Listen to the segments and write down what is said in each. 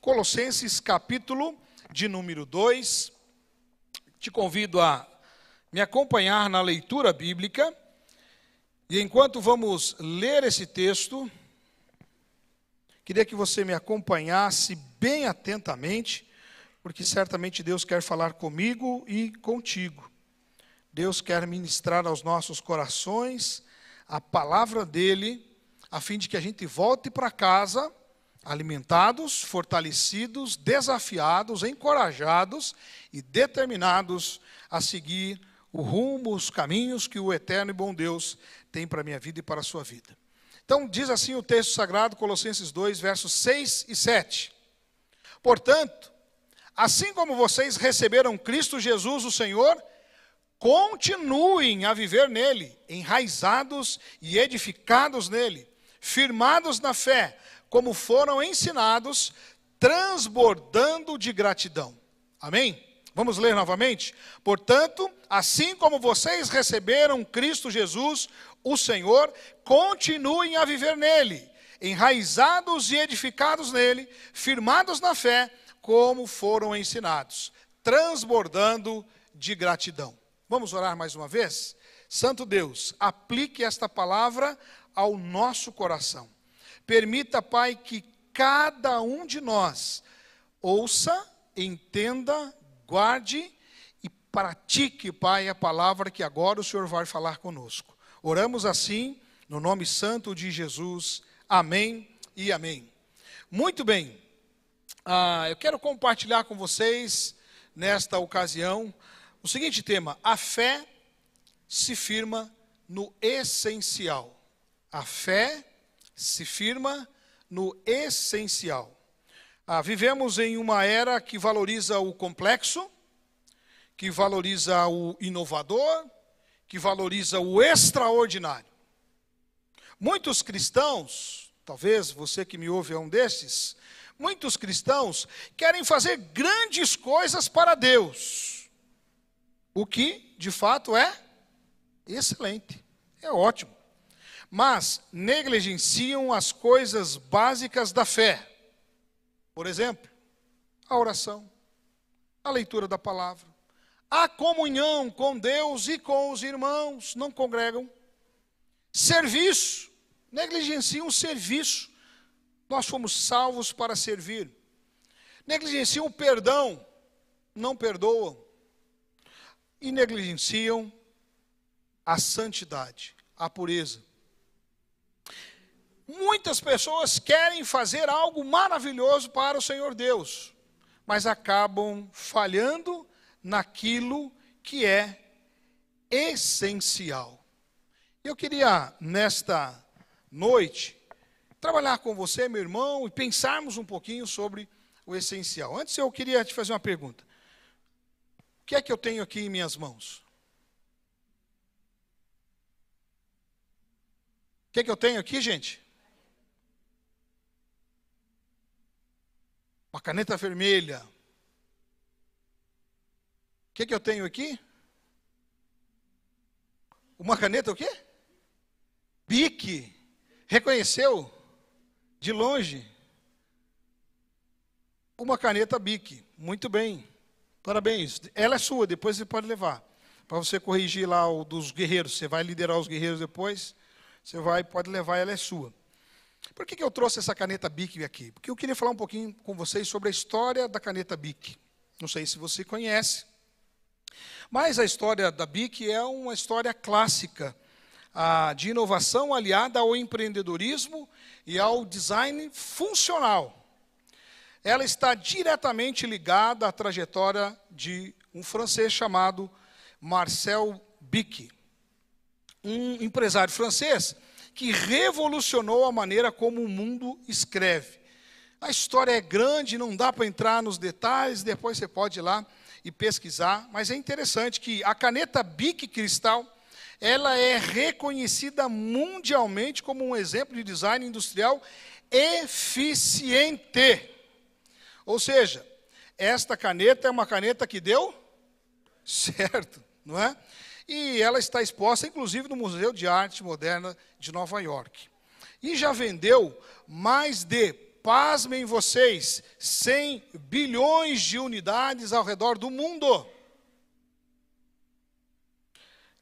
Colossenses capítulo de número 2. Te convido a me acompanhar na leitura bíblica. E enquanto vamos ler esse texto, queria que você me acompanhasse bem atentamente, porque certamente Deus quer falar comigo e contigo. Deus quer ministrar aos nossos corações a palavra dele, a fim de que a gente volte para casa alimentados, fortalecidos, desafiados, encorajados e determinados a seguir o rumo, os caminhos que o eterno e bom Deus tem para a minha vida e para a sua vida. Então, diz assim o texto sagrado, Colossenses 2, versos 6 e 7. Portanto, assim como vocês receberam Cristo Jesus, o Senhor, continuem a viver nele, enraizados e edificados nele, firmados na fé, como foram ensinados, transbordando de gratidão. Amém? Vamos ler novamente? Portanto, assim como vocês receberam Cristo Jesus, o Senhor, continuem a viver nele, enraizados e edificados nele, firmados na fé, como foram ensinados, transbordando de gratidão. Vamos orar mais uma vez? Santo Deus, aplique esta palavra ao nosso coração. Permita, Pai, que cada um de nós ouça, entenda, guarde e pratique, Pai, a palavra que agora o Senhor vai falar conosco. Oramos assim, no nome santo de Jesus. Amém e amém. Muito bem. Eu quero compartilhar com vocês, nesta ocasião, o seguinte tema: a fé se firma no essencial. A fé se firma no essencial. Vivemos em uma era que valoriza o complexo, que valoriza o inovador, que valoriza o extraordinário. Muitos cristãos, talvez você que me ouve é um desses, muitos cristãos querem fazer grandes coisas para Deus, o que, de fato, é excelente, é ótimo. Mas negligenciam as coisas básicas da fé. Por exemplo, a oração, a leitura da palavra, a comunhão com Deus e com os irmãos, não congregam. Serviço, negligenciam o serviço. Nós fomos salvos para servir. Negligenciam o perdão, não perdoam. E negligenciam a santidade, a pureza. Muitas pessoas querem fazer algo maravilhoso para o Senhor Deus, mas acabam falhando naquilo que é essencial. Eu queria, nesta noite, trabalhar com você, meu irmão, e pensarmos um pouquinho sobre o essencial. Antes, eu queria te fazer uma pergunta. O que é que eu tenho aqui em minhas mãos? O que é que eu tenho aqui, gente? Uma caneta vermelha. O que eu tenho aqui? Uma caneta o quê? Bic. Reconheceu? De longe. Uma caneta Bic. Muito bem. Parabéns. Ela é sua, depois você pode levar. Para você corrigir lá o dos guerreiros. Você vai liderar os guerreiros depois. Você pode levar, ela é sua. Por que eu trouxe essa caneta Bic aqui? Porque eu queria falar um pouquinho com vocês sobre a história da caneta Bic. Não sei se você conhece, mas a história da Bic é uma história clássica de inovação aliada ao empreendedorismo e ao design funcional. Ela está diretamente ligada à trajetória de um francês chamado Marcel Bic, um empresário francês que revolucionou a maneira como o mundo escreve. A história é grande, não dá para entrar nos detalhes, depois você pode ir lá e pesquisar, mas é interessante que a caneta Bic Cristal, ela é reconhecida mundialmente como um exemplo de design industrial eficiente. Ou seja, esta caneta é uma caneta que deu certo, não é? E ela está exposta, inclusive, no Museu de Arte Moderna de Nova York. E já vendeu mais de pasmem vocês, 100 bilhões de unidades ao redor do mundo.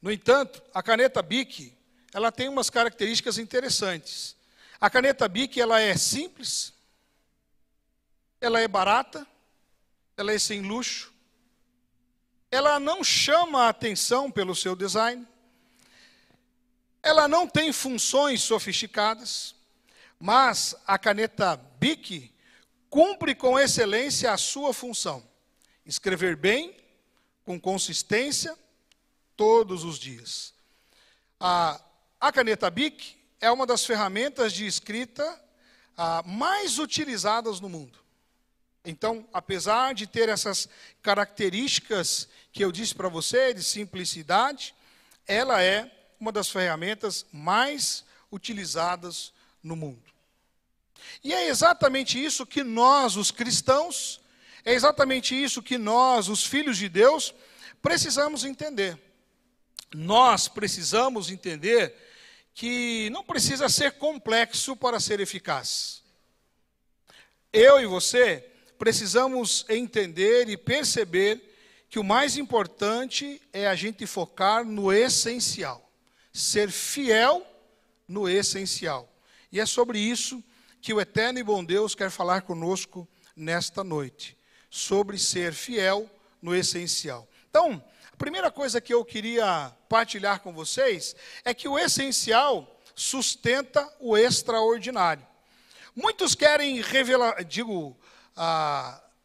No entanto, a caneta Bic, ela tem umas características interessantes. A caneta Bic, ela é simples, ela é barata, ela é sem luxo, ela não chama a atenção pelo seu design, ela não tem funções sofisticadas, mas a caneta Bic cumpre com excelência a sua função: escrever bem, com consistência, todos os dias. A caneta Bic é uma das ferramentas de escrita mais utilizadas no mundo. Então, apesar de ter essas características que eu disse para você, de simplicidade, ela é uma das ferramentas mais utilizadas no mundo. E é exatamente isso que nós, os cristãos, é exatamente isso que nós, os filhos de Deus, precisamos entender. Nós precisamos entender que não precisa ser complexo para ser eficaz. Eu e você precisamos entender e perceber que o mais importante é a gente focar no essencial, ser fiel no essencial. E é sobre isso que o eterno e bom Deus quer falar conosco nesta noite, sobre ser fiel no essencial. Então, a primeira coisa que eu queria partilhar com vocês é que o essencial sustenta o extraordinário. Muitos querem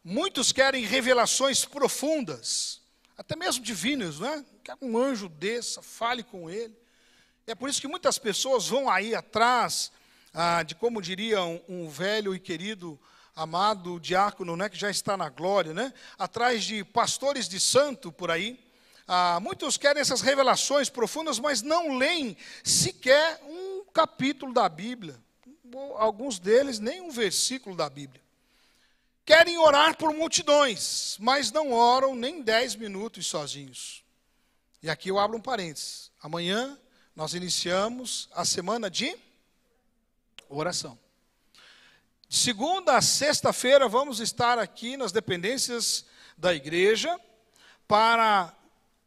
muitos querem revelações profundas, até mesmo divinas, não é? Que um anjo desça, fale com ele. É por isso que muitas pessoas vão aí atrás de, como diria um velho e querido, amado diácono, né, que já está na glória, né? Atrás de pastores de santo por aí. Muitos querem essas revelações profundas, mas não leem sequer um capítulo da Bíblia. Alguns deles nem um versículo da Bíblia. Querem orar por multidões, mas não oram nem 10 minutos sozinhos. E aqui eu abro um parênteses. Amanhã nós iniciamos a semana de oração. De segunda a sexta-feira vamos estar aqui nas dependências da igreja para,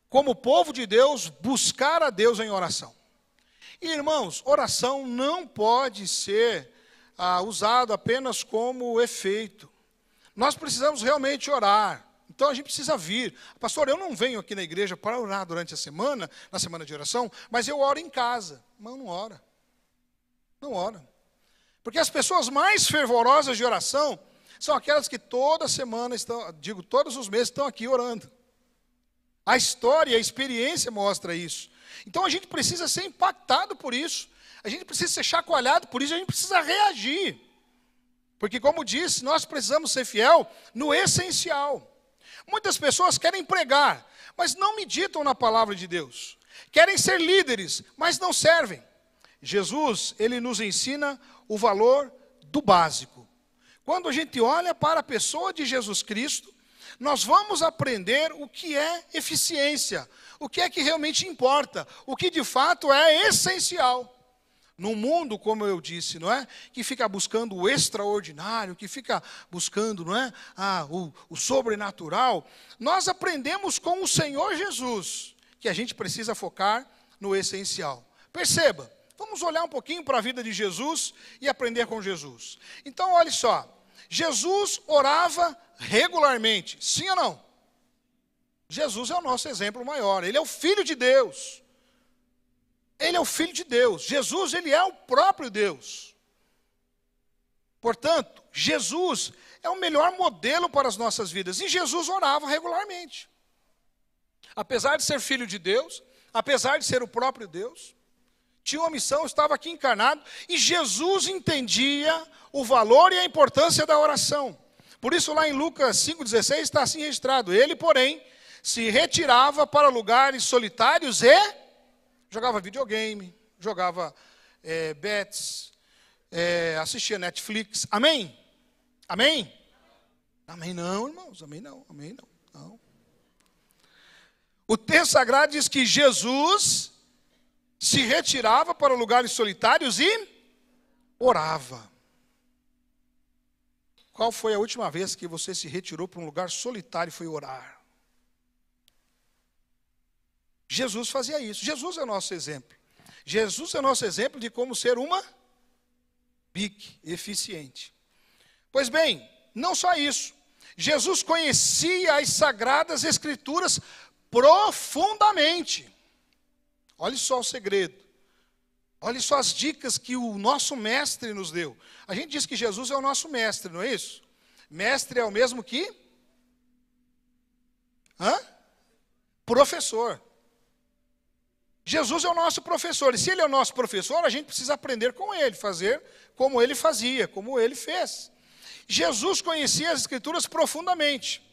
como povo de Deus, buscar a Deus em oração. E, irmãos, oração não pode ser usado apenas como efeito. Nós precisamos realmente orar. Então a gente precisa vir. Pastor, eu não venho aqui na igreja para orar durante a semana, na semana de oração, mas eu oro em casa. Mas não ora. Não ora. Porque as pessoas mais fervorosas de oração são aquelas que toda semana todos os meses estão aqui orando. A história, a experiência mostra isso. Então a gente precisa ser impactado por isso. A gente precisa ser chacoalhado por isso, a gente precisa reagir. Porque, como disse, nós precisamos ser fiel no essencial. Muitas pessoas querem pregar, mas não meditam na palavra de Deus. Querem ser líderes, mas não servem. Jesus, ele nos ensina o valor do básico. Quando a gente olha para a pessoa de Jesus Cristo, nós vamos aprender o que é eficiência, o que é que realmente importa, o que de fato é essencial. Num mundo, como eu disse, não é? Que fica buscando o extraordinário, que fica buscando, não é? O sobrenatural, nós aprendemos com o Senhor Jesus que a gente precisa focar no essencial. Perceba, vamos olhar um pouquinho para a vida de Jesus e aprender com Jesus. Então, olha só, Jesus orava regularmente, sim ou não? Jesus é o nosso exemplo maior, ele é o Filho de Deus. Ele é o Filho de Deus. Jesus, ele é o próprio Deus. Portanto, Jesus é o melhor modelo para as nossas vidas. E Jesus orava regularmente. Apesar de ser Filho de Deus, apesar de ser o próprio Deus, tinha uma missão, estava aqui encarnado, e Jesus entendia o valor e a importância da oração. Por isso, lá em Lucas 5,16 está assim registrado: ele, porém, se retirava para lugares solitários e jogava videogame, jogava bets, assistia Netflix. Amém? Amém? Amém não, irmãos. Amém não. Amém não. O texto sagrado diz que Jesus se retirava para lugares solitários e orava. qual foi a última vez que você se retirou para um lugar solitário e foi orar? Jesus fazia isso. Jesus é o nosso exemplo. Jesus é o nosso exemplo de como ser uma BIC eficiente. Pois bem, não só isso. Jesus conhecia as Sagradas Escrituras profundamente. Olha só o segredo. Olha só as dicas que o nosso mestre nos deu. A gente diz que Jesus é o nosso mestre, não é isso? Mestre é o mesmo que? Professor. Jesus é o nosso professor. E se ele é o nosso professor, a gente precisa aprender com ele, fazer como ele fazia, como ele fez. Jesus conhecia as Escrituras profundamente.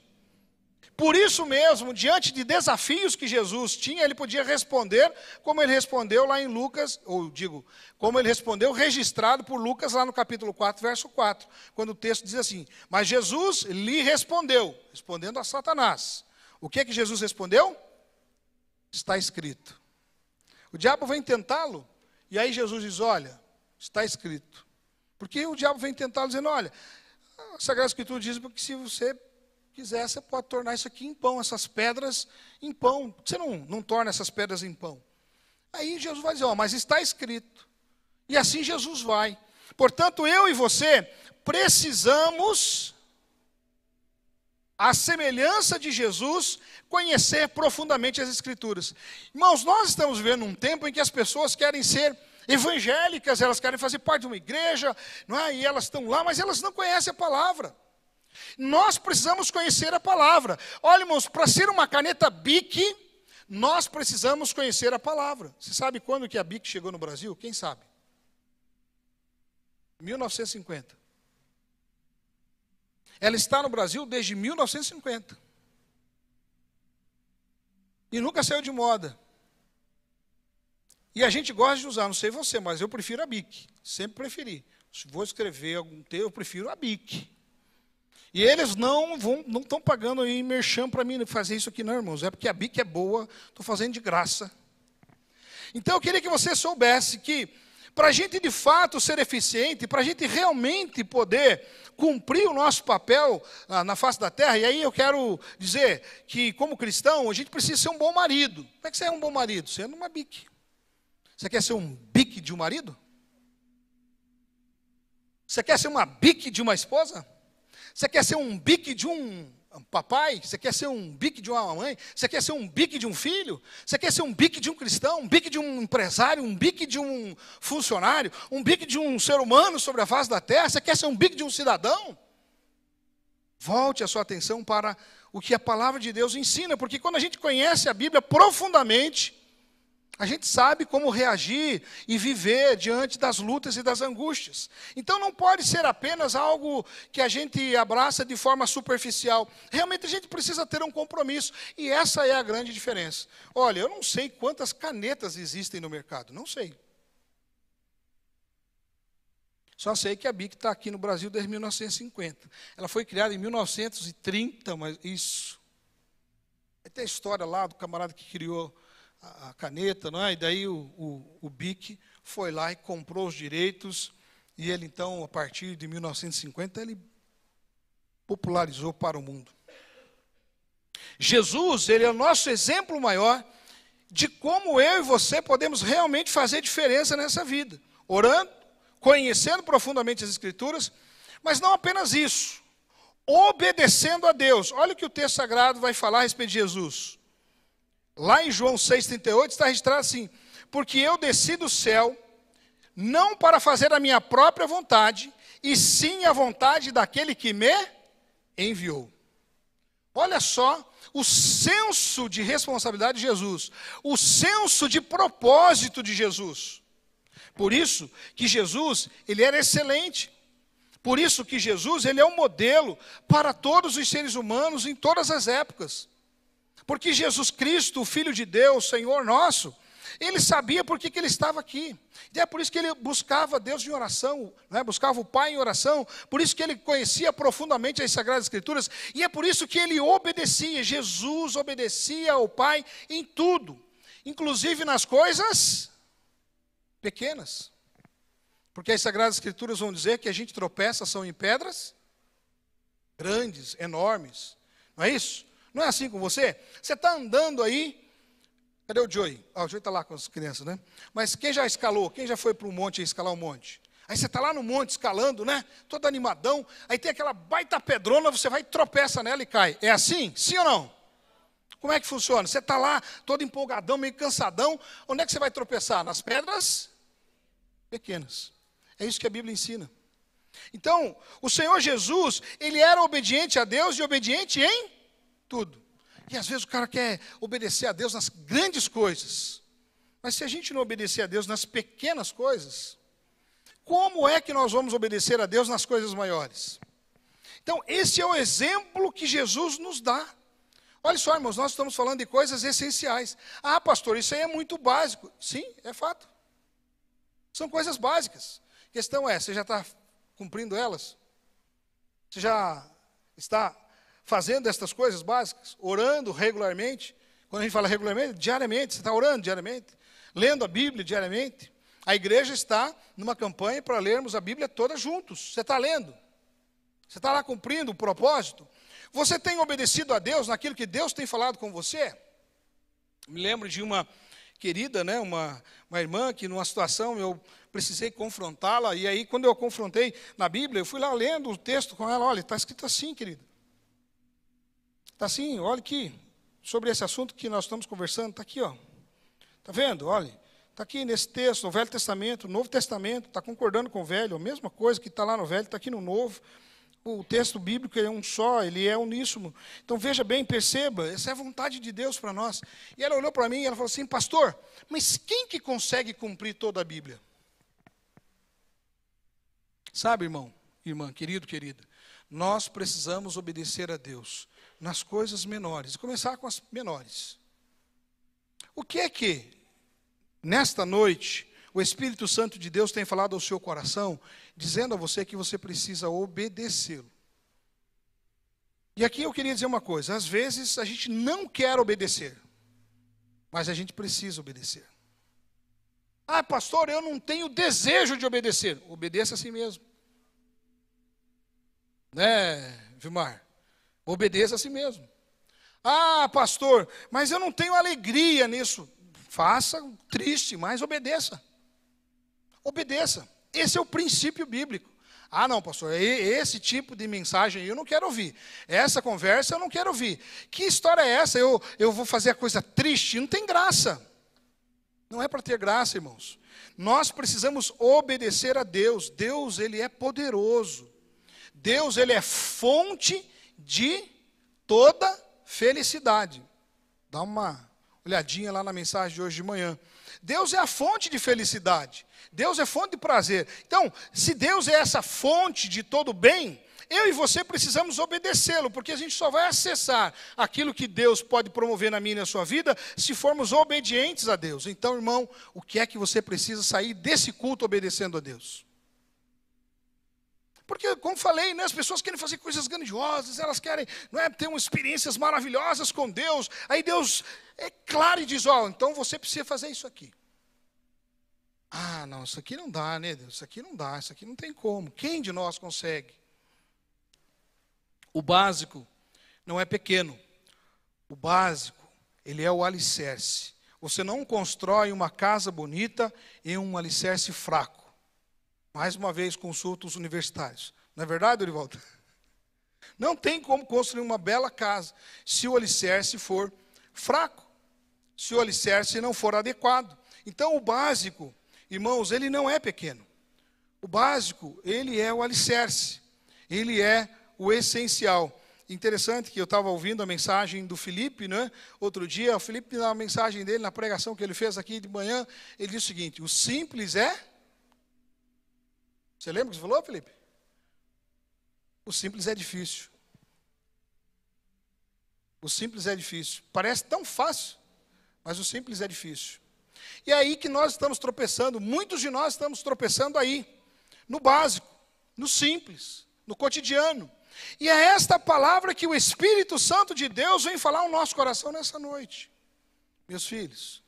Por isso mesmo, diante de desafios que Jesus tinha, ele podia responder como ele respondeu lá em Lucas, ou digo, como ele respondeu registrado por Lucas lá no capítulo 4, verso 4, quando o texto diz assim: mas Jesus lhe respondeu, respondendo a Satanás. O que é que Jesus respondeu? Está escrito. O diabo vem tentá-lo, e aí Jesus diz: olha, está escrito. Porque o diabo vem tentá-lo dizendo: olha, a Sagrada Escritura diz que se você quiser, você pode tornar isso aqui em pão, essas pedras em pão. Por que você não torna essas pedras em pão? Aí Jesus vai dizer: ó, mas está escrito. E assim Jesus vai. Portanto, eu e você precisamos, à semelhança de Jesus, conhecer profundamente as Escrituras. Irmãos, nós estamos vivendo um tempo em que as pessoas querem ser evangélicas, elas querem fazer parte de uma igreja, não é? E elas estão lá, mas elas não conhecem a palavra. Nós precisamos conhecer a palavra. Olha, irmãos, para ser uma caneta BIC, nós precisamos conhecer a palavra. Você sabe quando que a BIC chegou no Brasil? Quem sabe? 1950. Ela está no Brasil desde 1950. E nunca saiu de moda. E a gente gosta de usar, não sei você, mas eu prefiro a BIC. Sempre preferi. Se vou escrever algum texto, eu prefiro a BIC. E eles não estão pagando aí merchan para mim fazer isso aqui, não, irmãos. É porque a BIC é boa, estou fazendo de graça. Então eu queria que você soubesse que, para a gente de fato ser eficiente, para a gente realmente poder cumprir o nosso papel na face da terra, e aí eu quero dizer que, como cristão, a gente precisa ser um bom marido. Como é que você é um bom marido? Sendo uma BIC. Você quer ser um BIC de um marido? Você quer ser uma BIC de uma esposa? Você quer ser um BIC de um papai? Você quer ser um BIC de uma mãe? Você quer ser um BIC de um filho? Você quer ser um BIC de um cristão? Um BIC de um empresário? Um BIC de um funcionário? Um BIC de um ser humano sobre a face da terra? Você quer ser um BIC de um cidadão? Volte a sua atenção para o que a palavra de Deus ensina, porque quando a gente conhece a Bíblia profundamente, a gente sabe como reagir e viver diante das lutas e das angústias. Então não pode ser apenas algo que a gente abraça de forma superficial. Realmente a gente precisa ter um compromisso. E essa é a grande diferença. Olha, eu não sei quantas canetas existem no mercado. Não sei. Só sei que a BIC está aqui no Brasil desde 1950. Ela foi criada em 1930, mas isso. Tem a história lá do camarada que criou a caneta, não é? E daí o BIC foi lá e comprou os direitos, e ele então, a partir de 1950, ele popularizou para o mundo. Jesus, ele é o nosso exemplo maior de como eu e você podemos realmente fazer diferença nessa vida. Orando, conhecendo profundamente as Escrituras, mas não apenas isso, obedecendo a Deus. Olha o que o texto sagrado vai falar a respeito de Jesus. Lá em João 6,38 está registrado assim: porque eu desci do céu, não para fazer a minha própria vontade, e sim a vontade daquele que me enviou. Olha só o senso de responsabilidade de Jesus, o senso de propósito de Jesus. Por isso que Jesus, ele era excelente. Por isso que Jesus, ele é um modelo para todos os seres humanos em todas as épocas. Porque Jesus Cristo, o Filho de Deus, Senhor nosso, ele sabia por que ele estava aqui. E é por isso que ele buscava Deus em oração, né? Buscava o Pai em oração. Por isso que ele conhecia profundamente as Sagradas Escrituras. E é por isso que ele obedecia. Jesus obedecia ao Pai em tudo. Inclusive nas coisas pequenas. Porque as Sagradas Escrituras vão dizer que a gente tropeça são em pedras grandes, enormes. Não é isso? Não é assim com você? Você está andando aí. Cadê o Joey? O Joey está lá com as crianças, né? Mas quem já escalou? Quem já foi para um monte escalar um monte? Aí você está lá no monte escalando, né? Todo animadão. Aí tem aquela baita pedrona, você vai e tropeça nela e cai. É assim? Sim ou não? Como é que funciona? Você está lá todo empolgadão, meio cansadão. Onde é que você vai tropeçar? Nas pedras pequenas. É isso que a Bíblia ensina. Então, o Senhor Jesus, ele era obediente a Deus e obediente em tudo. E às vezes o cara quer obedecer a Deus nas grandes coisas. Mas se a gente não obedecer a Deus nas pequenas coisas, como é que nós vamos obedecer a Deus nas coisas maiores? Então, esse é o exemplo que Jesus nos dá. Olha só, irmãos, nós estamos falando de coisas essenciais. Ah, pastor, isso aí é muito básico. Sim, é fato. São coisas básicas. A questão é, você já está cumprindo elas? Você já está fazendo estas coisas básicas? Orando regularmente? Quando a gente fala regularmente, diariamente. Você está orando diariamente? Lendo a Bíblia diariamente? A igreja está numa campanha para lermos a Bíblia toda juntos. Você está lendo? Você está lá cumprindo o propósito? Você tem obedecido a Deus naquilo que Deus tem falado com você? Me lembro de uma querida, né, uma irmã que numa situação eu precisei confrontá-la, e aí quando eu confrontei na Bíblia, eu fui lá lendo o texto com ela, olha, está escrito assim, querida. Está assim, olha aqui, sobre esse assunto que nós estamos conversando, está aqui, ó. Está vendo? Olha, está aqui nesse texto, no Velho Testamento, no Novo Testamento, está concordando com o Velho, a mesma coisa que está lá no Velho, está aqui no Novo. O texto bíblico é um só, ele é uníssono. Então veja bem, perceba, essa é a vontade de Deus para nós. E ela olhou para mim e ela falou assim, pastor, mas quem que consegue cumprir toda a Bíblia? Sabe, irmão, irmã, querido, querida, nós precisamos obedecer a Deus nas coisas menores, começar com as menores. O que é que, nesta noite, o Espírito Santo de Deus tem falado ao seu coração, dizendo a você que você precisa obedecê-lo? E aqui eu queria dizer uma coisa, às vezes a gente não quer obedecer, mas a gente precisa obedecer. Ah, pastor, eu não tenho desejo de obedecer. Obedeça a si mesmo. Né, Vilmar? Obedeça a si mesmo. Ah, pastor, mas eu não tenho alegria nisso. Faça triste, mas obedeça. Obedeça. Esse é o princípio bíblico. Ah, não, pastor, esse tipo de mensagem eu não quero ouvir. Essa conversa eu não quero ouvir. Que história é essa? Eu vou fazer a coisa triste? Não tem graça. Não é para ter graça, irmãos. Nós precisamos obedecer a Deus. Deus, ele é poderoso. Deus, ele é fonte de toda felicidade. Dá uma olhadinha lá na mensagem de hoje de manhã. Deus é a fonte de felicidade. Deus é fonte de prazer. Então, se Deus é essa fonte de todo bem, eu e você precisamos obedecê-lo, porque a gente só vai acessar aquilo que Deus pode promover na minha e na sua vida, se formos obedientes a Deus. Então, irmão, o que é que você precisa sair desse culto obedecendo a Deus? Porque, como falei, né, as pessoas querem fazer coisas grandiosas, elas querem, não é, ter experiências maravilhosas com Deus. Aí Deus é claro e diz, ó, então você precisa fazer isso aqui. Ah, não, isso aqui não dá, né, Deus? Isso aqui não dá, isso aqui não tem como. Quem de nós consegue? O básico não é pequeno. O básico, ele é o alicerce. Você não constrói uma casa bonita em um alicerce fraco. Mais uma vez, consulta os universitários. Não é verdade, Dorivaldo? Não tem como construir uma bela casa se o alicerce for fraco, se o alicerce não for adequado. Então, o básico, irmãos, ele não é pequeno. O básico, ele é o alicerce. Ele é o essencial. Interessante que eu estava ouvindo a mensagem do Felipe, né? Outro dia, o Felipe, na mensagem dele, na pregação que ele fez aqui de manhã, ele disse o seguinte, o simples é... Você lembra o que você falou, Felipe? O simples é difícil. O simples é difícil. Parece tão fácil, mas o simples é difícil. E é aí que nós estamos tropeçando, muitos de nós estamos tropeçando aí, no básico, no simples, no cotidiano. E é esta palavra que o Espírito Santo de Deus vem falar ao nosso coração nessa noite. Meus filhos,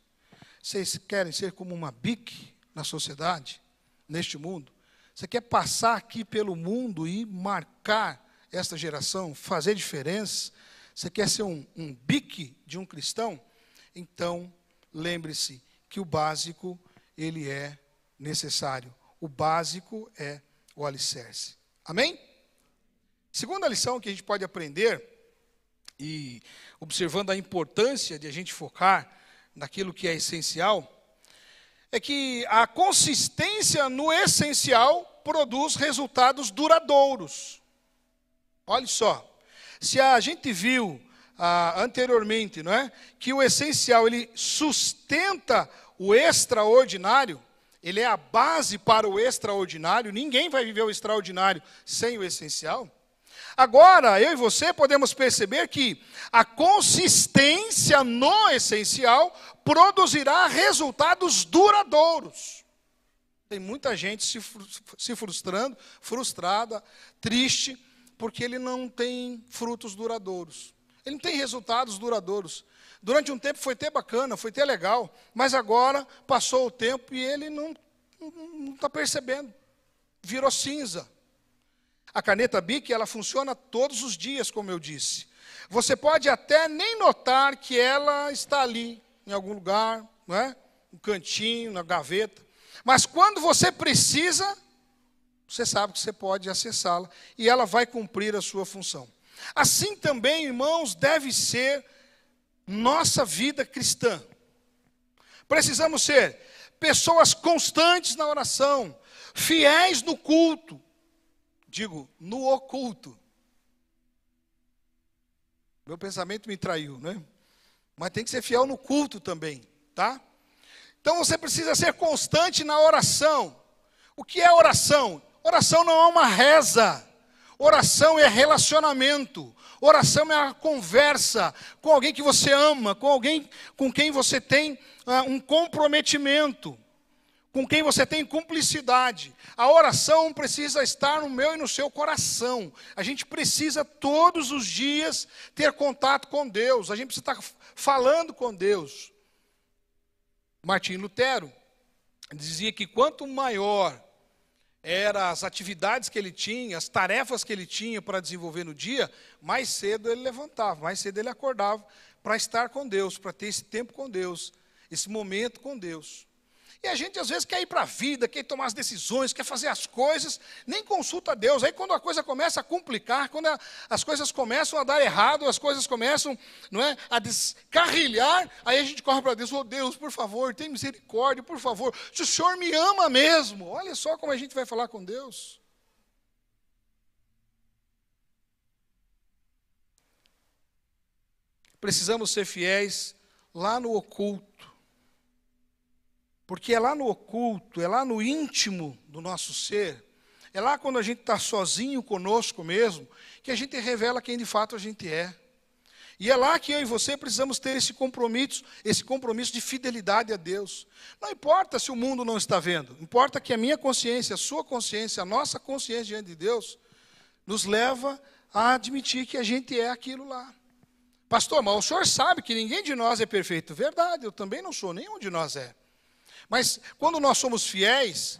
vocês querem ser como uma bique na sociedade, neste mundo? Você quer passar aqui pelo mundo e marcar esta geração, fazer diferença, você quer ser um bique de um cristão, então lembre-se que o básico, ele é necessário. O básico é o alicerce. Amém? Segunda lição que a gente pode aprender, e observando a importância de a gente focar naquilo que é essencial, é que a consistência no essencial produz resultados duradouros. Olha só, se a gente viu anteriormente, não é, que o essencial ele sustenta o extraordinário, ele é a base para o extraordinário, ninguém vai viver o extraordinário sem o essencial. Agora, eu e você podemos perceber que a consistência no essencial produzirá resultados duradouros. Tem muita gente se frustrando, frustrada, triste, porque ele não tem frutos duradouros. Ele não tem resultados duradouros. Durante um tempo foi até bacana, foi até legal, mas agora passou o tempo e ele não está percebendo. Virou cinza. A caneta Bic, ela funciona todos os dias, como eu disse. Você pode até nem notar que ela está ali, em algum lugar, não é? No cantinho, na gaveta. Mas quando você precisa, você sabe que você pode acessá-la e ela vai cumprir a sua função. Assim também, irmãos, deve ser nossa vida cristã. Precisamos ser pessoas constantes na oração, fiéis no culto, digo, no oculto. Meu pensamento me traiu, né? Mas tem que ser fiel no culto também, tá? Então você precisa ser constante na oração. O que é oração? Oração não é uma reza. Oração é relacionamento. Oração é a conversa com alguém que você ama, com alguém com quem você tem um comprometimento, com quem você tem cumplicidade. A oração precisa estar no meu e no seu coração. A gente precisa todos os dias ter contato com Deus. A gente precisa estar falando com Deus. Martim Lutero dizia que quanto maior eram as atividades que ele tinha, as tarefas que ele tinha para desenvolver no dia, mais cedo ele levantava, mais cedo ele acordava para estar com Deus, para ter esse tempo com Deus, esse momento com Deus. E a gente às vezes quer ir para a vida, quer tomar as decisões, quer fazer as coisas, nem consulta Deus. Aí quando a coisa começa a complicar, quando as coisas começam a dar errado, as coisas começam, não é, a descarrilhar, aí a gente corre para Deus, oh Deus, por favor, tem misericórdia, por favor, se o Senhor me ama mesmo. Olha só como a gente vai falar com Deus. Precisamos ser fiéis lá no oculto. Porque é lá no oculto, é lá no íntimo do nosso ser, é lá quando a gente está sozinho conosco mesmo, que a gente revela quem de fato a gente é. E é lá que eu e você precisamos ter esse compromisso de fidelidade a Deus. Não importa se o mundo não está vendo, importa que a minha consciência, a sua consciência, a nossa consciência diante de Deus, nos leva a admitir que a gente é aquilo lá. Pastor, mas o senhor sabe que ninguém de nós é perfeito. Verdade, eu também não sou, nenhum de nós é. Mas quando nós somos fiéis,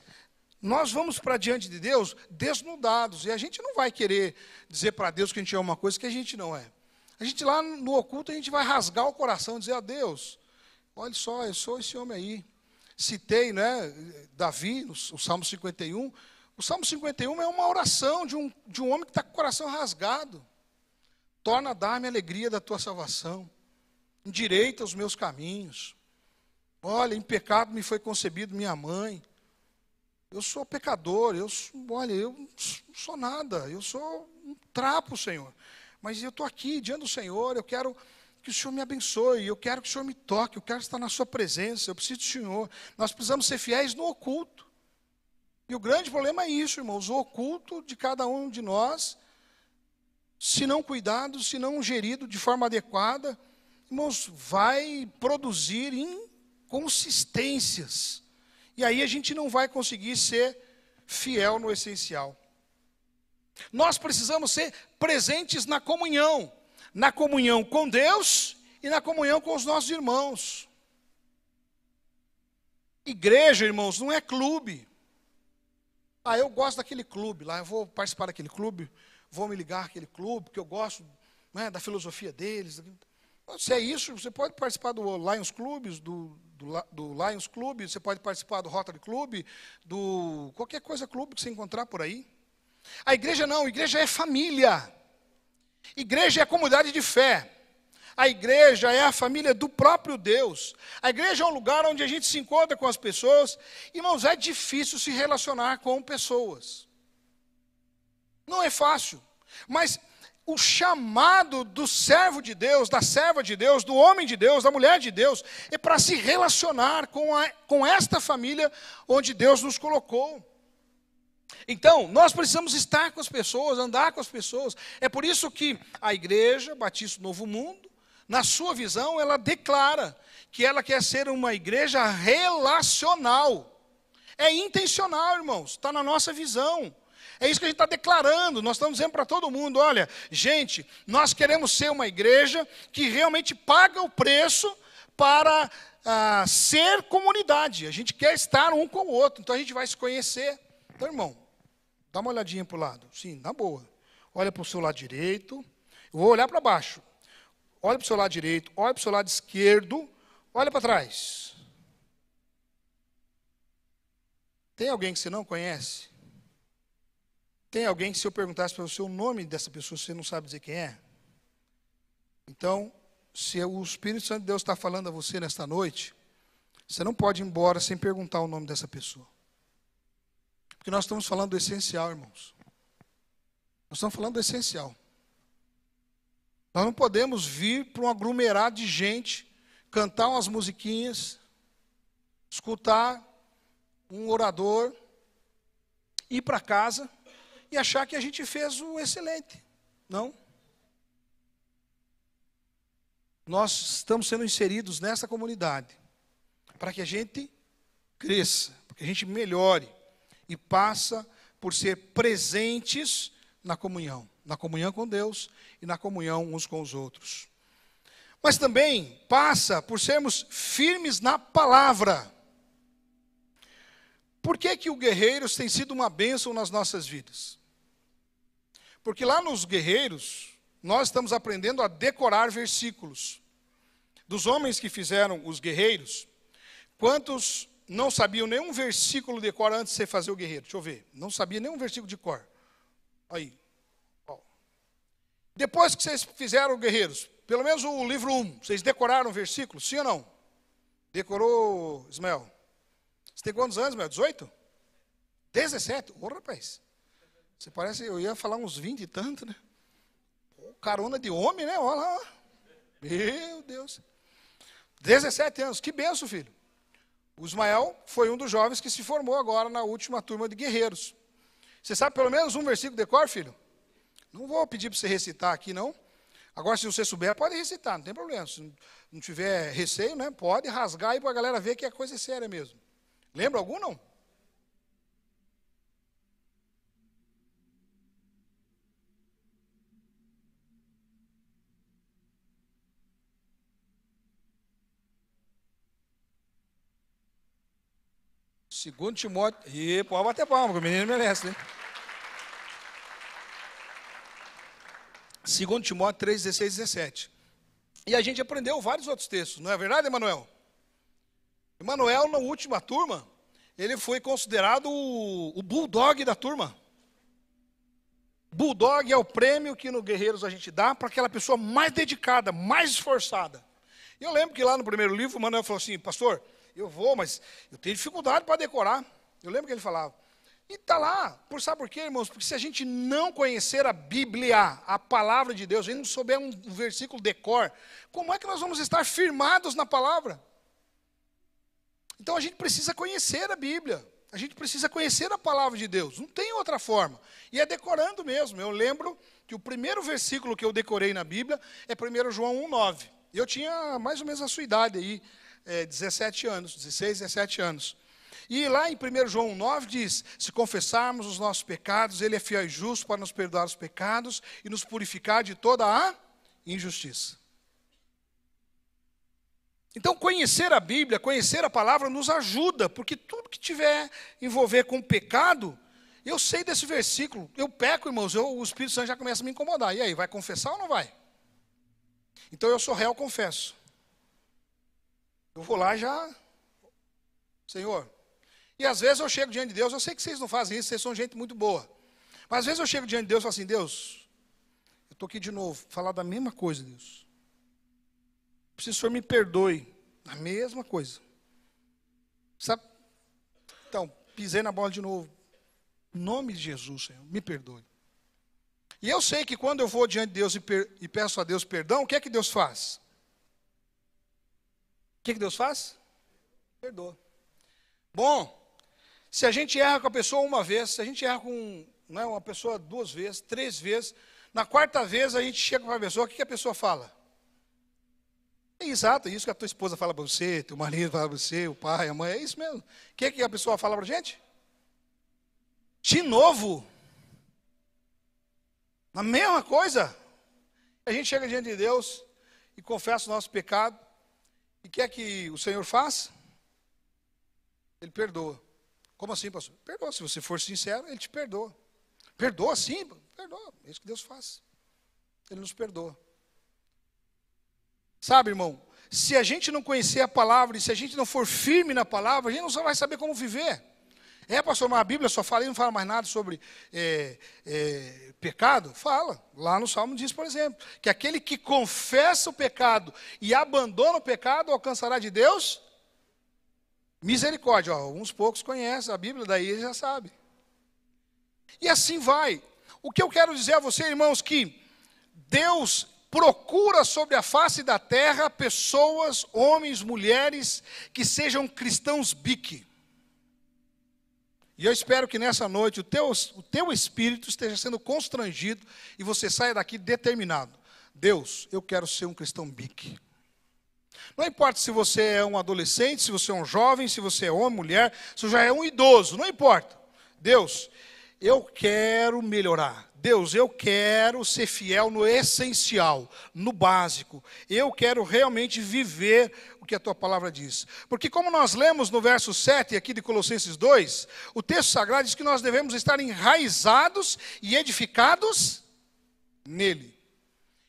nós vamos para diante de Deus desnudados. E a gente não vai querer dizer para Deus que a gente é uma coisa que a gente não é. A gente lá no oculto, a gente vai rasgar o coração e dizer a Deus, olha só, eu sou esse homem aí. Citei, né, Davi, o Salmo 51. O Salmo 51 é uma oração de um homem que está com o coração rasgado. Torna a dar-me a alegria da tua salvação. Endireita os meus caminhos. Olha, em pecado me foi concebido minha mãe. Eu sou pecador, eu não sou nada, eu sou um trapo, Senhor. Mas eu estou aqui diante do Senhor, eu quero que o Senhor me abençoe, eu quero que o Senhor me toque, eu quero estar na sua presença, eu preciso do Senhor. Nós precisamos ser fiéis no oculto. E o grande problema é isso, irmãos, o oculto de cada um de nós, se não cuidado, se não gerido de forma adequada, irmãos, vai produzir inconsistências. E aí a gente não vai conseguir ser fiel no essencial. Nós precisamos ser presentes na comunhão com Deus e na comunhão com os nossos irmãos. Igreja, irmãos, não é clube. Eu gosto daquele clube lá, eu vou participar daquele clube, vou me ligar àquele clube, porque eu gosto, né, da filosofia deles. Se é isso, você pode participar do Lions Club, do Lions Club, você pode participar do Rotary Club, do qualquer coisa clube que você encontrar por aí. A igreja não, a igreja é família. Igreja é comunidade de fé. A igreja é a família do próprio Deus. A igreja é um lugar onde a gente se encontra com as pessoas. Irmãos, é difícil se relacionar com pessoas. Não é fácil. Mas o chamado do servo de Deus, da serva de Deus, do homem de Deus, da mulher de Deus, é para se relacionar com esta família onde Deus nos colocou. Então, nós precisamos estar com as pessoas, andar com as pessoas. É por isso que a Igreja Batista Novo Mundo, na sua visão, ela declara que ela quer ser uma igreja relacional. É intencional, irmãos, está na nossa visão. É isso que a gente está declarando, nós estamos dizendo para todo mundo, olha, gente, nós queremos ser uma igreja que realmente paga o preço para ser comunidade. A gente quer estar um com o outro, então a gente vai se conhecer. Então, irmão, dá uma olhadinha para o lado, sim, na boa. Olha para o seu lado direito, eu vou olhar para baixo. Olha para o seu lado direito, olha para o seu lado esquerdo, olha para trás. Tem alguém que você não conhece? Tem alguém que, se eu perguntasse para você o nome dessa pessoa, você não sabe dizer quem é? Então, se o Espírito Santo de Deus está falando a você nesta noite, você não pode ir embora sem perguntar o nome dessa pessoa. Porque nós estamos falando do essencial, irmãos. Nós estamos falando do essencial. Nós não podemos vir para um aglomerado de gente, cantar umas musiquinhas, escutar um orador, ir para casa e achar que a gente fez o excelente. Não. Nós estamos sendo inseridos nessa comunidade para que a gente cresça, para que a gente melhore e passa por ser presentes na comunhão com Deus e na comunhão uns com os outros. Mas também passa por sermos firmes na palavra. Por que o Guerreiros tem sido uma bênção nas nossas vidas? Porque lá nos Guerreiros, nós estamos aprendendo a decorar versículos. Dos homens que fizeram os Guerreiros, quantos não sabiam nenhum versículo de cor antes de você fazer o guerreiro? Deixa eu ver. Não sabia nenhum versículo de cor. Aí. Ó. Depois que vocês fizeram Guerreiros, pelo menos o livro 1, vocês decoraram o versículo? Sim ou não? Decorou, Ismael? Você tem quantos anos, Ismael? 18? 17? Ô, rapaz. Você parece, eu ia falar uns 20 e tanto, né? Carona de homem, né? Olha lá. Meu Deus. 17 anos. Que benção, filho. O Ismael foi um dos jovens que se formou agora na última turma de guerreiros. Você sabe pelo menos um versículo de cor, filho? Não vou pedir para você recitar aqui, não. Agora, se você souber, pode recitar, não tem problema. Se não tiver receio, né? Pode rasgar aí para a galera ver que a coisa é séria mesmo. Lembra algum, não? Segundo Timóteo. E pode bater palma, que o menino merece, né? Segundo Timóteo 3, 16 e 17. E a gente aprendeu vários outros textos, não é verdade, Emanuel? Emanuel, na última turma, ele foi considerado o bulldog da turma. Bulldog é o prêmio que no Guerreiros a gente dá para aquela pessoa mais dedicada, mais esforçada. E eu lembro que lá no primeiro livro, o Emanuel falou assim, pastor, eu vou, mas eu tenho dificuldade para decorar. Eu lembro que ele falava. E está lá, sabe por quê, irmãos? Porque se a gente não conhecer a Bíblia, a palavra de Deus, a gente não souber um versículo de cor, como é que nós vamos estar firmados na palavra? Então a gente precisa conhecer a Bíblia, a gente precisa conhecer a palavra de Deus, não tem outra forma. E é decorando mesmo. Eu lembro que o primeiro versículo que eu decorei na Bíblia é 1 João 1,9. Eu tinha mais ou menos a sua idade aí, 17 anos, 16, 17 anos. E lá em 1 João 9 diz, se confessarmos os nossos pecados, Ele é fiel e justo para nos perdoar os pecados e nos purificar de toda a injustiça. Então conhecer a Bíblia, conhecer a palavra nos ajuda, porque tudo que tiver envolver com pecado, Eu sei desse versículo, eu peco, irmãos, o Espírito Santo já começa a me incomodar. E aí, vai confessar ou não vai? Então eu sou réu, confesso. Eu vou lá já, Senhor. E às vezes eu chego diante de Deus, eu sei que vocês não fazem isso, vocês são gente muito boa. Mas às vezes eu chego diante de Deus e falo assim, Deus, eu estou aqui de novo, falar da mesma coisa, Deus. Preciso que o Senhor me perdoe, a mesma coisa. Sabe? Então, pisei na bola de novo. Em nome de Jesus, Senhor, me perdoe. E eu sei que quando eu vou diante de Deus e peço a Deus perdão, o que é que Deus faz? O que é que Deus faz? Perdoa. Bom, se a gente erra com a pessoa uma vez, se a gente erra com uma pessoa 2 vezes, 3 vezes, na 4ª vez a gente chega para a pessoa, o que a pessoa fala? É exato, isso que a tua esposa fala para você, teu marido fala para você, o pai, a mãe, é isso mesmo. O que a pessoa fala para a gente? De novo? A mesma coisa? A gente chega diante de Deus e confessa o nosso pecado, e o que é que o Senhor faz? Ele perdoa. Como assim, pastor? Perdoa, se você for sincero, Ele te perdoa. Perdoa sim, perdoa, é isso que Deus faz. Ele nos perdoa. Sabe, irmão, se a gente não conhecer a palavra, e se a gente não for firme na palavra, a gente não vai saber como viver. Pastor, mas a Bíblia só fala e não fala mais nada sobre pecado? Fala. Lá no Salmo diz, por exemplo, que aquele que confessa o pecado e abandona o pecado alcançará de Deus misericórdia. Uns poucos conhecem a Bíblia, daí ele já sabe. E assim vai. O que eu quero dizer a você, irmãos, que Deus procura sobre a face da terra pessoas, homens, mulheres, que sejam cristãos bique. E eu espero que nessa noite o teu espírito esteja sendo constrangido e você saia daqui determinado. Deus, eu quero ser um cristão bique. Não importa se você é um adolescente, se você é um jovem, se você é homem, mulher, se você já é um idoso, não importa. Deus, eu quero melhorar. Deus, eu quero ser fiel no essencial, no básico. Eu quero realmente viver o que a tua palavra diz. Porque como nós lemos no verso 7 aqui de Colossenses 2, o texto sagrado diz que nós devemos estar enraizados e edificados nele.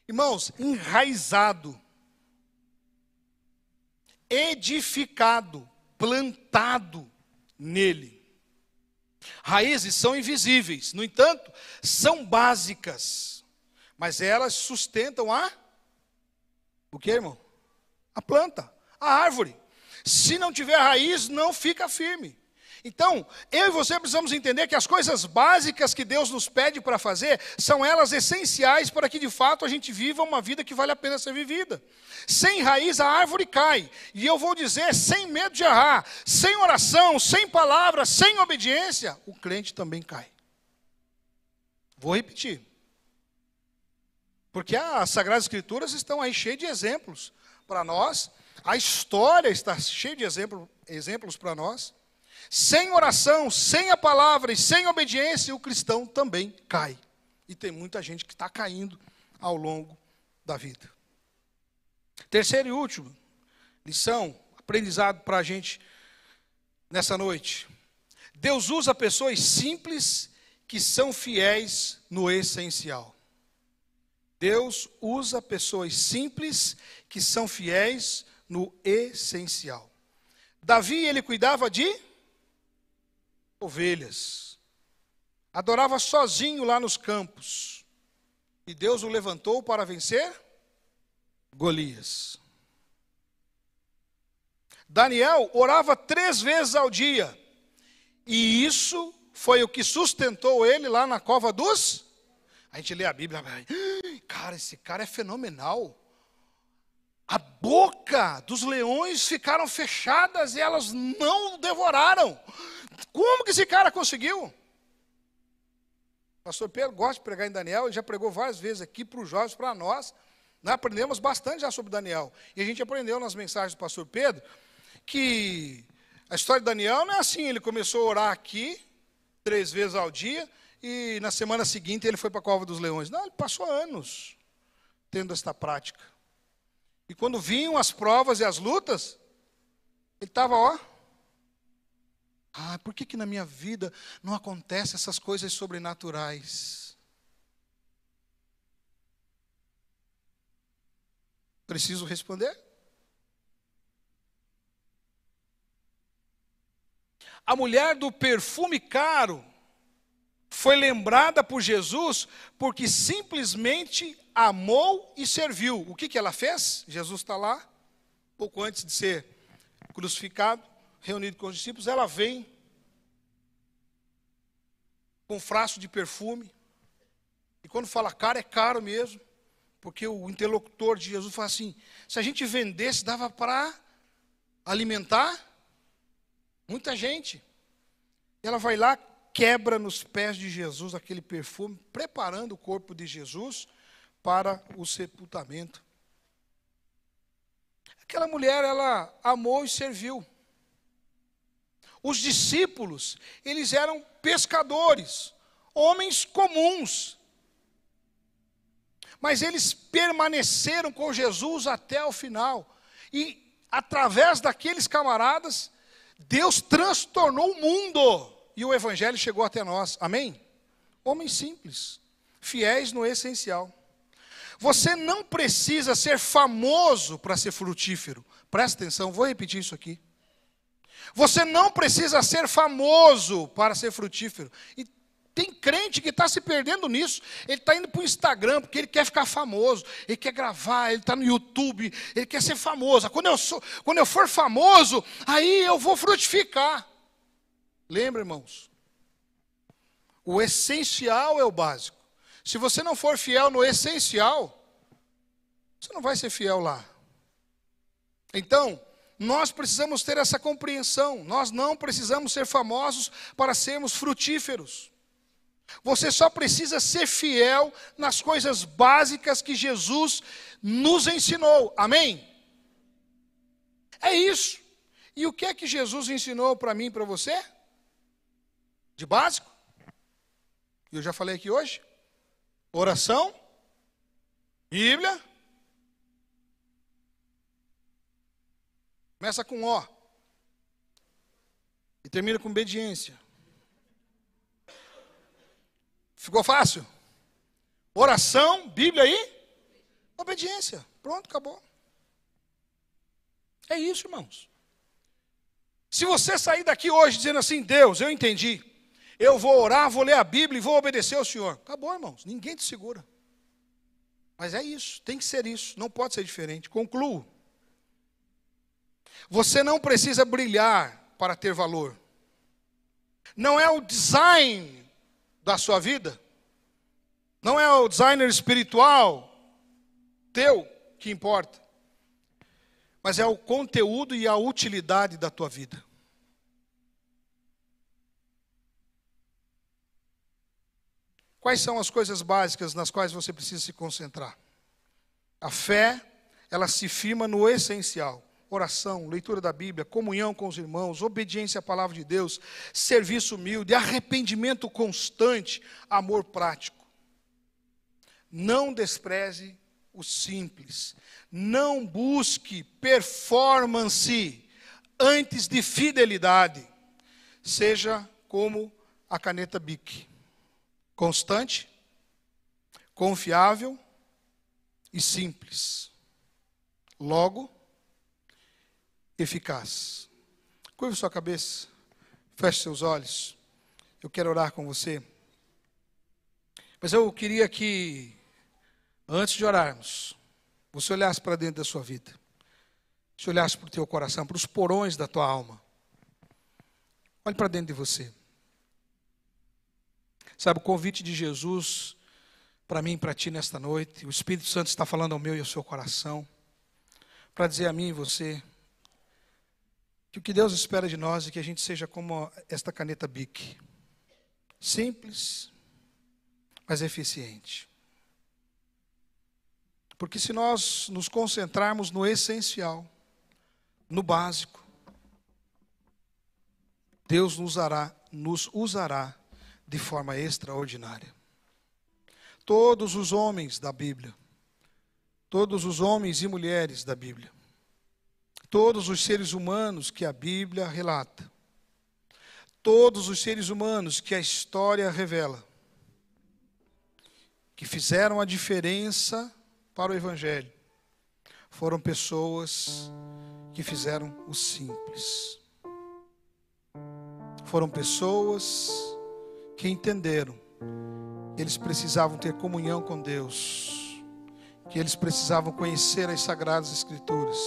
Irmãos, enraizado, edificado, plantado nele. Raízes são invisíveis, no entanto, são básicas, mas elas sustentam o que, irmão? A planta, a árvore. Se não tiver raiz, não fica firme. Então, eu e você precisamos entender que as coisas básicas que Deus nos pede para fazer, são elas essenciais para que de fato a gente viva uma vida que vale a pena ser vivida. Sem raiz a árvore cai, e eu vou dizer, sem medo de errar, sem oração, sem palavra, sem obediência, o crente também cai. Vou repetir. Porque as Sagradas Escrituras estão aí cheias de exemplos para nós, a história está cheia de exemplos para nós. Sem oração, sem a palavra e sem obediência, o cristão também cai. E tem muita gente que está caindo ao longo da vida. Terceiro e último, lição, aprendizado para a gente nessa noite. Deus usa pessoas simples que são fiéis no essencial. Deus usa pessoas simples que são fiéis no essencial. Davi, ele cuidava de ovelhas. Adorava sozinho lá nos campos. E Deus o levantou para vencer Golias. Daniel orava 3 vezes ao dia. E isso foi o que sustentou ele lá na cova dos... A gente lê a Bíblia, cara, esse cara é fenomenal. A boca dos leões ficaram fechadas e elas não o devoraram. Como que esse cara conseguiu? Pastor Pedro gosta de pregar em Daniel, ele já pregou várias vezes aqui para os jovens, para nós. Nós aprendemos bastante já sobre Daniel. E a gente aprendeu nas mensagens do pastor Pedro que a história de Daniel não é assim, ele começou a orar aqui 3 vezes ao dia e na semana seguinte ele foi para a cova dos leões. Não, ele passou anos tendo esta prática. E quando vinham as provas e as lutas, ele estava, Ah, por que na minha vida não acontecem essas coisas sobrenaturais? Preciso responder? A mulher do perfume caro foi lembrada por Jesus porque simplesmente amou e serviu. O que ela fez? Jesus está lá, pouco antes de ser crucificado, reunido com os discípulos, ela vem com um frasco de perfume. E quando fala caro, é caro mesmo. Porque o interlocutor de Jesus fala assim, se a gente vendesse, dava para alimentar muita gente. E ela vai lá, quebra nos pés de Jesus aquele perfume, preparando o corpo de Jesus para o sepultamento. Aquela mulher, ela amou e serviu. Os discípulos, eles eram pescadores, homens comuns. Mas eles permaneceram com Jesus até o final. E através daqueles camaradas, Deus transtornou o mundo. E o evangelho chegou até nós. Amém? Homens simples, fiéis no essencial. Você não precisa ser famoso para ser frutífero. Presta atenção, vou repetir isso aqui. Você não precisa ser famoso para ser frutífero. E tem crente que está se perdendo nisso. Ele está indo para o Instagram porque ele quer ficar famoso. Ele quer gravar, ele está no YouTube, ele quer ser famoso. Quando eu for famoso, aí eu vou frutificar. Lembra, irmãos? O essencial é o básico. Se você não for fiel no essencial, você não vai ser fiel lá. Então, nós precisamos ter essa compreensão. Nós não precisamos ser famosos para sermos frutíferos. Você só precisa ser fiel nas coisas básicas que Jesus nos ensinou. Amém? É isso. E o que é que Jesus ensinou para mim e para você? De básico? Eu já falei aqui hoje. Oração, Bíblia. Começa com O. E termina com obediência. Ficou fácil? Oração, Bíblia e obediência. Pronto, acabou. É isso, irmãos. Se você sair daqui hoje dizendo assim, Deus, eu entendi. Eu vou orar, vou ler a Bíblia e vou obedecer ao Senhor. Acabou, irmãos. Ninguém te segura. Mas é isso, tem que ser isso. Não pode ser diferente. Concluo. Você não precisa brilhar para ter valor. Não é o design da sua vida. Não é o designer espiritual teu que importa. Mas é o conteúdo e a utilidade da tua vida. Quais são as coisas básicas nas quais você precisa se concentrar? A fé, ela se firma no essencial. Oração, leitura da Bíblia, comunhão com os irmãos, obediência à palavra de Deus, serviço humilde, arrependimento constante, amor prático. Não despreze o simples. Não busque performance antes de fidelidade. Seja como a caneta Bic. Constante, confiável e simples. Logo, eficaz. Curva sua cabeça, feche seus olhos. Eu quero orar com você. Mas eu queria que, antes de orarmos, você olhasse para dentro da sua vida. Você olhasse para o teu coração, para os porões da tua alma. Olhe para dentro de você. Sabe, o convite de Jesus para mim e para ti nesta noite, o Espírito Santo está falando ao meu e ao seu coração, para dizer a mim e você, que o que Deus espera de nós é que a gente seja como esta caneta Bic. Simples, mas eficiente. Porque se nós nos concentrarmos no essencial, no básico, Deus nos usará de forma extraordinária. Todos os homens da Bíblia, todos os homens e mulheres da Bíblia, todos os seres humanos que a Bíblia relata, todos os seres humanos que a história revela, que fizeram a diferença para o Evangelho, foram pessoas que fizeram o simples. Foram pessoas que entenderam que eles precisavam ter comunhão com Deus, que eles precisavam conhecer as Sagradas Escrituras,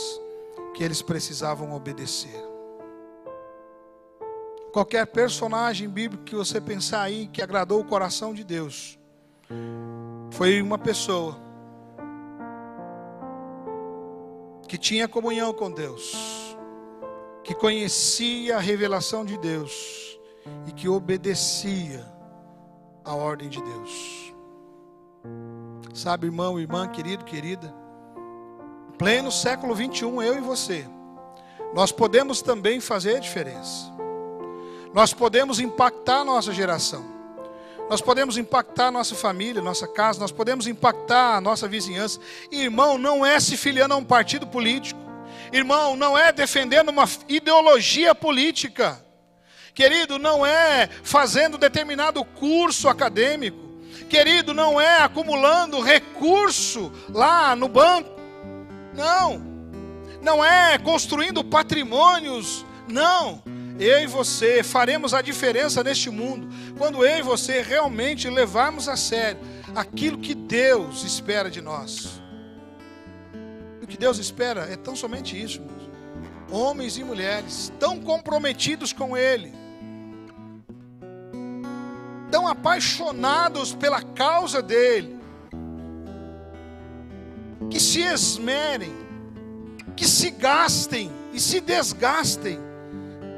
que eles precisavam obedecer. Qualquer personagem bíblico que você pensar aí que agradou o coração de Deus, foi uma pessoa que tinha comunhão com Deus, que conhecia a revelação de Deus e que obedecia a ordem de Deus. Sabe, irmão, irmã, querido, querida, em pleno século 21, eu e você, nós podemos também fazer a diferença. Nós podemos impactar a nossa geração. Nós podemos impactar a nossa família, nossa casa. Nós podemos impactar a nossa vizinhança. Irmão, não é se filiando a um partido político. Irmão, não é defendendo uma ideologia política. Querido, não é fazendo determinado curso acadêmico. Querido, não é acumulando recurso lá no banco. Não. Não é construindo patrimônios. Não. Eu e você faremos a diferença neste mundo quando eu e você realmente levarmos a sério aquilo que Deus espera de nós. O que Deus espera é tão somente isso, irmãos. Homens e mulheres tão comprometidos com Ele, tão apaixonados pela causa dEle, que se esmerem, que se gastem e se desgastem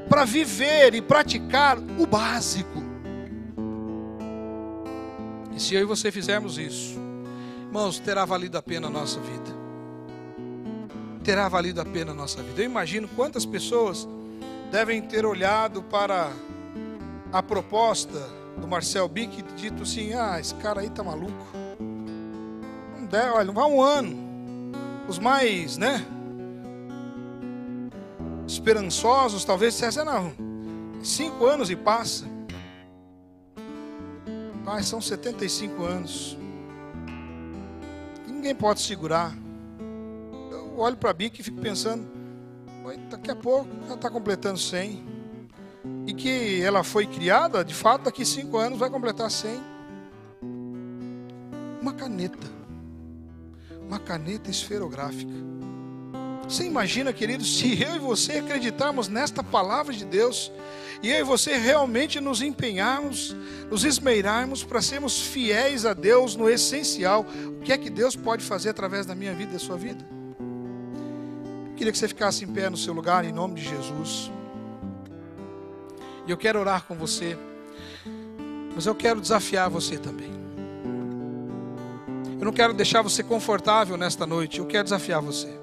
para viver e praticar o básico. E se eu e você fizermos isso, irmãos, terá valido a pena a nossa vida. Terá valido a pena a nossa vida. Eu imagino quantas pessoas devem ter olhado para a proposta do Marcel Bick e dito assim: esse cara aí tá maluco. Olha, não vai um ano. Os mais, esperançosos talvez dissessem: não, 5 anos e passa. Mas são 75 anos. Ninguém pode segurar. Eu olho para a Bic e fico pensando: daqui a pouco ela está completando 100. E que ela foi criada, de fato, daqui 5 anos vai completar 100. Uma caneta esferográfica. Você imagina, querido, se eu e você acreditarmos nesta palavra de Deus, e eu e você realmente nos empenharmos, nos esmerarmos para sermos fiéis a Deus no essencial, o que é que Deus pode fazer através da minha vida e da sua vida? Eu queria que você ficasse em pé no seu lugar, em nome de Jesus. E eu quero orar com você, mas eu quero desafiar você também. Eu não quero deixar você confortável nesta noite, eu quero desafiar você.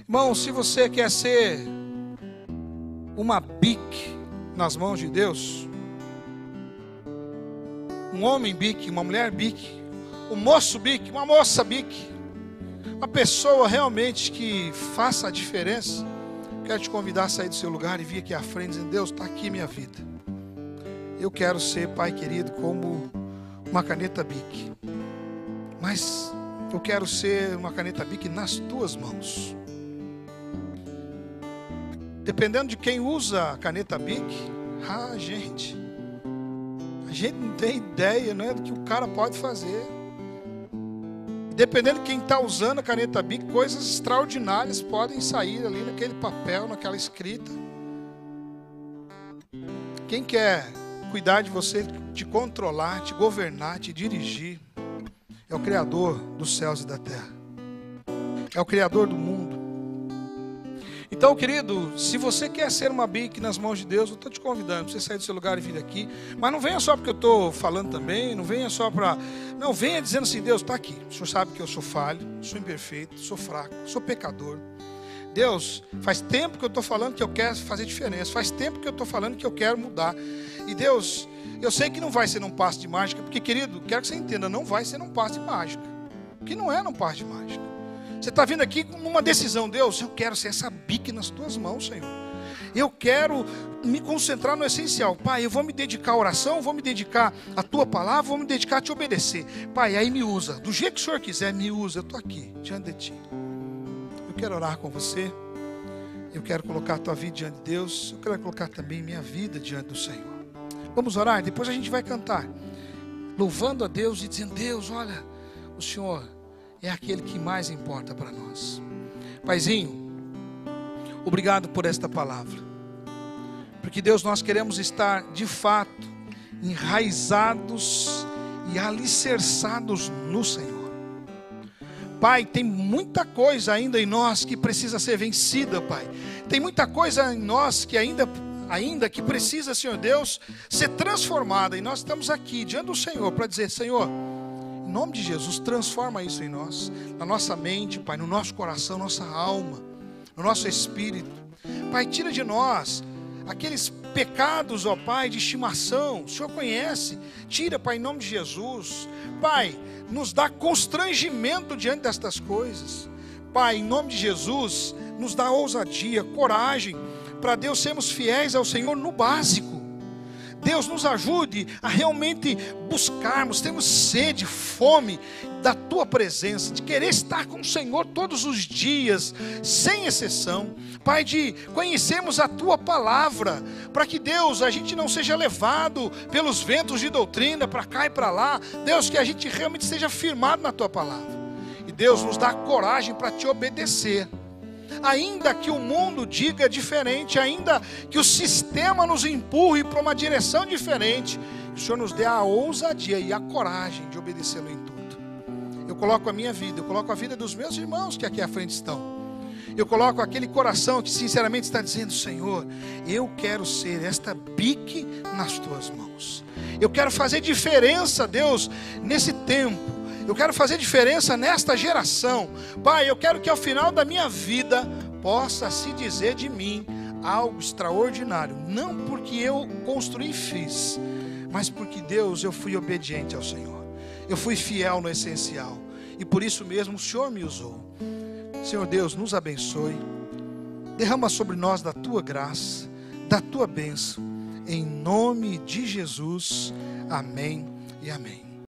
Irmão, se você quer ser uma Bic nas mãos de Deus, um homem Bic, uma mulher Bic, um moço Bic, uma moça Bic, uma pessoa realmente que faça a diferença, quero te convidar a sair do seu lugar e vir aqui à frente dizendo: Deus, está aqui minha vida. Eu quero ser, Pai querido, como uma caneta Bic, mas eu quero ser uma caneta Bic nas tuas mãos. Dependendo de quem usa a caneta Bic, a gente não tem ideia, do que o cara pode fazer. Dependendo de quem está usando a caneta Bic, coisas extraordinárias podem sair ali naquele papel, naquela escrita. Quem quer cuidar de você, te controlar, te governar, te dirigir, é o Criador dos céus e da terra. É o Criador do mundo. Então, querido, se você quer ser uma Bic nas mãos de Deus, eu estou te convidando para você sair do seu lugar e vir aqui. Mas não venha só porque eu estou falando também, não venha só para... Não, venha dizendo assim: Deus, está aqui. O Senhor sabe que eu sou falho, sou imperfeito, sou fraco, sou pecador. Deus, faz tempo que eu estou falando que eu quero fazer diferença. Faz tempo que eu estou falando que eu quero mudar. E Deus, eu sei que não vai ser num passe de mágica, porque, querido, quero que você entenda, não vai ser num passe de mágica. Porque não é num passe de mágica. Você está vindo aqui com uma decisão: Deus, eu quero ser essa Bic nas tuas mãos, Senhor. eu quero me concentrar no essencial. Pai, eu vou me dedicar à oração, vou me dedicar à tua palavra, vou me dedicar a te obedecer. Pai, aí me usa, do jeito que o Senhor quiser, me usa, eu estou aqui, diante de ti. Eu quero orar com você, eu quero colocar a tua vida diante de Deus, eu quero colocar também minha vida diante do Senhor. Vamos orar, depois a gente vai cantar, louvando a Deus e dizendo: Deus, olha, o Senhor é aquele que mais importa para nós. Paizinho, obrigado por esta palavra, porque Deus, nós queremos estar de fato enraizados e alicerçados no Senhor. Pai, tem muita coisa ainda em nós que precisa ser vencida, Pai. Tem muita coisa em nós que ainda que precisa, Senhor Deus, ser transformada. E nós estamos aqui diante do Senhor para dizer: Senhor, em nome de Jesus, transforma isso em nós, na nossa mente, Pai, no nosso coração, nossa alma, no nosso espírito. Pai, tira de nós aqueles pecados, ó Pai, de estimação. O Senhor conhece. Tira, Pai, em nome de Jesus. Pai, nos dá constrangimento diante destas coisas. Pai, em nome de Jesus, nos dá ousadia, coragem, para Deus sermos fiéis ao Senhor no básico. Deus, nos ajude a realmente buscarmos, termos sede, fome da Tua presença, de querer estar com o Senhor todos os dias, sem exceção. Pai, de conhecermos a Tua palavra, para que, Deus, a gente não seja levado pelos ventos de doutrina, para cá e para lá. Deus, que a gente realmente seja firmado na Tua palavra. E Deus, nos dá coragem para Te obedecer. Ainda que o mundo diga diferente, ainda que o sistema nos empurre para uma direção diferente, que o Senhor nos dê a ousadia e a coragem de obedecê-lo em tudo. Eu coloco a minha vida, eu coloco a vida dos meus irmãos que aqui à frente estão. Eu coloco aquele coração que sinceramente está dizendo: Senhor, eu quero ser esta bique nas Tuas mãos. Eu quero fazer diferença, Deus, nesse tempo. Eu quero fazer diferença nesta geração. Pai, eu quero que ao final da minha vida possa se dizer de mim algo extraordinário. Não porque eu construí e fiz, mas porque, Deus, eu fui obediente ao Senhor. Eu fui fiel no essencial. E por isso mesmo o Senhor me usou. Senhor Deus, nos abençoe. Derrama sobre nós da Tua graça, da Tua bênção. Em nome de Jesus. Amém e amém.